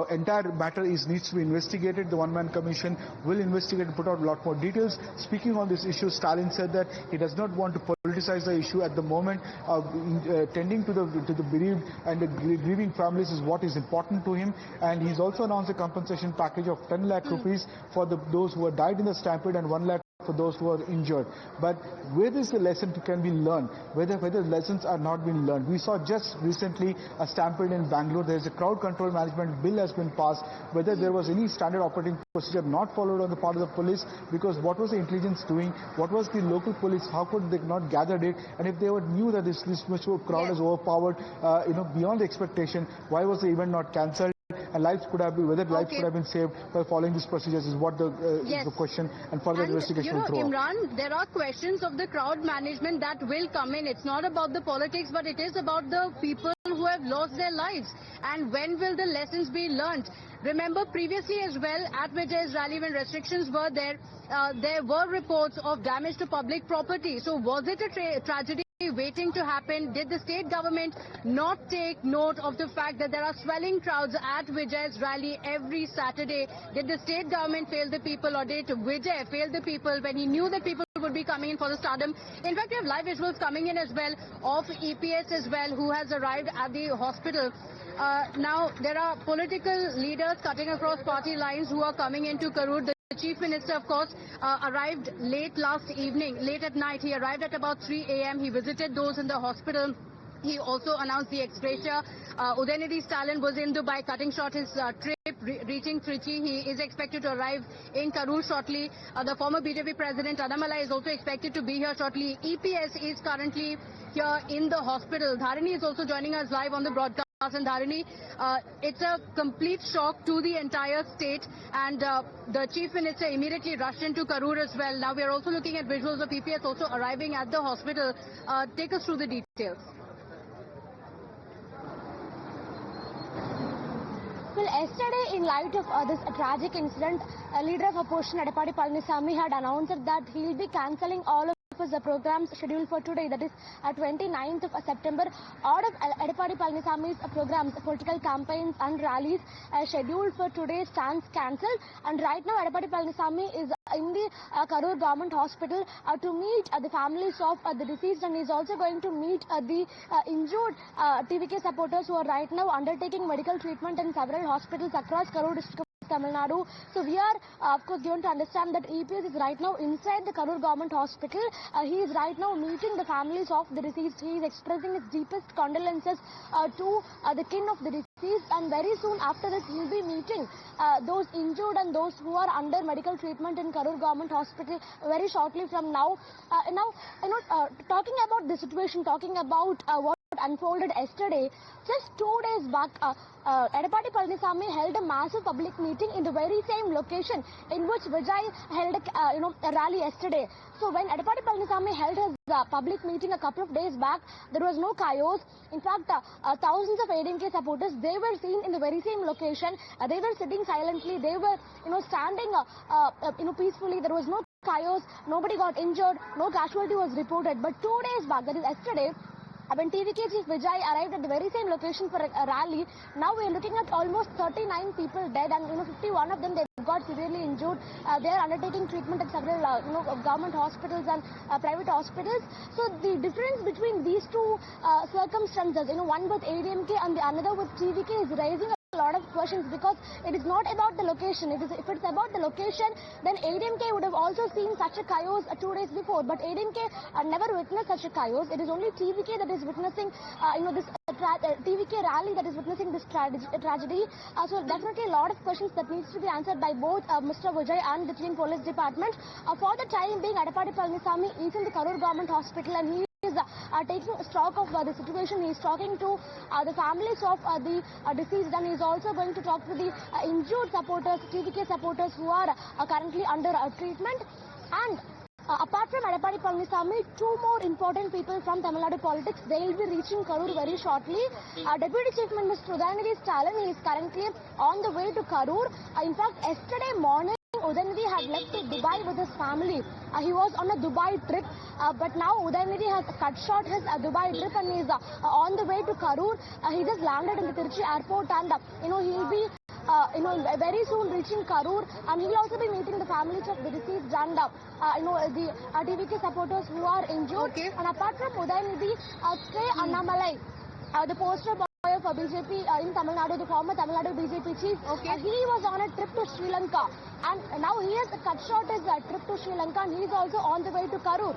entire matter needs to be investigated. The one-man commission will investigate and put out a lot more details. Speaking on this issue, Stalin said that he does not want to politicize the issue at the moment. Tending to the bereaved and the grieving families is what is important to him, and he's also announced a compensation package of 10 lakh rupees for those who have died in the stampede and 1 lakh for those who are injured. But where is the lesson can be learned? Whether lessons are not being learned. We saw just recently a stampede in Bangalore. There is a crowd control management bill has been passed. Whether there was any standard operating procedure not followed on the part of the police, because what was the intelligence doing? What was the local police? How could they not gather it? And if they knew that this much crowd is overpowered, beyond the expectation, why was the event not cancelled? And lives could have been, whether lives could have been saved by following these procedures is what is the question, and further investigation will throw up. Imran, there are questions of the crowd management that will come in. It's not about the politics, but it is about the people who have lost their lives. And when will the lessons be learned? Remember, previously as well, at Vijay's rally, when restrictions were there, there were reports of damage to public property. So was it a tragedy waiting to happen? Did the state government not take note of the fact that there are swelling crowds at Vijay's rally every Saturday? Did the state government fail the people, or did Vijay fail the people when he knew that people would be coming in for the stardom? In fact, we have live visuals coming in as well of EPS as well, who has arrived at the hospital. Now, there are political leaders cutting across party lines who are coming into Karur. The Chief Minister, of course, arrived late last evening, late at night. He arrived at about 3 a.m. He visited those in the hospital. He also announced the ex-gratia. Udhayanidhi Stalin was in Dubai, cutting short his trip, reaching Trichy. He is expected to arrive in Karur shortly. The former BJP President Annamalai is also expected to be here shortly. EPS is currently here in the hospital. Dharini is also joining us live on the broadcast. And Dharini, it's a complete shock to the entire state, and the Chief Minister immediately rushed into Karur as well. Now we are also looking at visuals of EPS also arriving at the hospital. Take us through the details. Well, yesterday, in light of this tragic incident, leader of opposition Edapadi Palanisamy had announced that he will be cancelling all of the programs scheduled for today, that is 29th of September. All of Edapadi Palanisamy's programs, political campaigns and rallies scheduled for today stands cancelled. And right now Edapadi Palanisamy is in the Karur Government Hospital to meet the families of the deceased, and is also going to meet the injured TVK supporters who are right now undertaking medical treatment in several hospitals across Karur district of Tamil Nadu. So we are of course given to understand that EPS is right now inside the Karur Government Hospital. He is right now meeting the families of the deceased. He is expressing his deepest condolences to the kin of the deceased, and very soon after this he will be meeting those injured and those who are under medical treatment in Karur Government Hospital very shortly from now. Talking about the situation, talking about what unfolded yesterday, just 2 days back, Edapadi Palanisamy held a massive public meeting in the very same location in which Vijay held a rally yesterday. So when Edapadi Palanisamy held his public meeting a couple of days back, there was no chaos. In fact, thousands of ADMK supporters, they were seen in the very same location. They were sitting silently. They were, standing, peacefully. There was no chaos. Nobody got injured. No casualty was reported. But 2 days back, that is yesterday, when TVK Chief Vijay arrived at the very same location for a rally, now we are looking at almost 39 people dead, and 51 of them they got severely injured. They are undertaking treatment at several government hospitals and private hospitals. So the difference between these two circumstances, one with ADMK and the another with TVK, is raising a lot of questions, because it is not about the location. If it's about the location, then ADMK would have also seen such a chaos 2 days before, but ADMK never witnessed such a chaos. It is only TVK that is witnessing this TVK rally that is witnessing this tragedy. So definitely a lot of questions that needs to be answered by both Mr. Vijay and the Team Police Department. For the time being, Edapadi Palanisamy is in the Karur Government Hospital, and he is taking stock of the situation. He is talking to the families of the deceased, and he is also going to talk to the injured supporters, TVK supporters who are currently under treatment. And apart from Edapadi Palanisamy, two more important people from Tamil Nadu politics, they will be reaching Karur very shortly. Deputy Chief Minister Udhayanidhi Stalin, he is currently on the way to Karur. In fact, yesterday morning, Udhayanidhi had left to Dubai with his family. He was on a Dubai trip, but now Udhayanidhi has cut short his Dubai trip and is on the way to Karur. He just landed in the Trichy airport, and he will be very soon reaching Karur, and he will also be meeting the families of the deceased and the TVK supporters who are injured. Okay. And apart from Udhayanidhi, K. Annamalai, the poster boy of BJP in Tamil Nadu, the former Tamil Nadu BJP chief, Okay. he was on a trip to Sri Lanka, and now he has cut short his trip to Sri Lanka, and he is also on the way to Karur.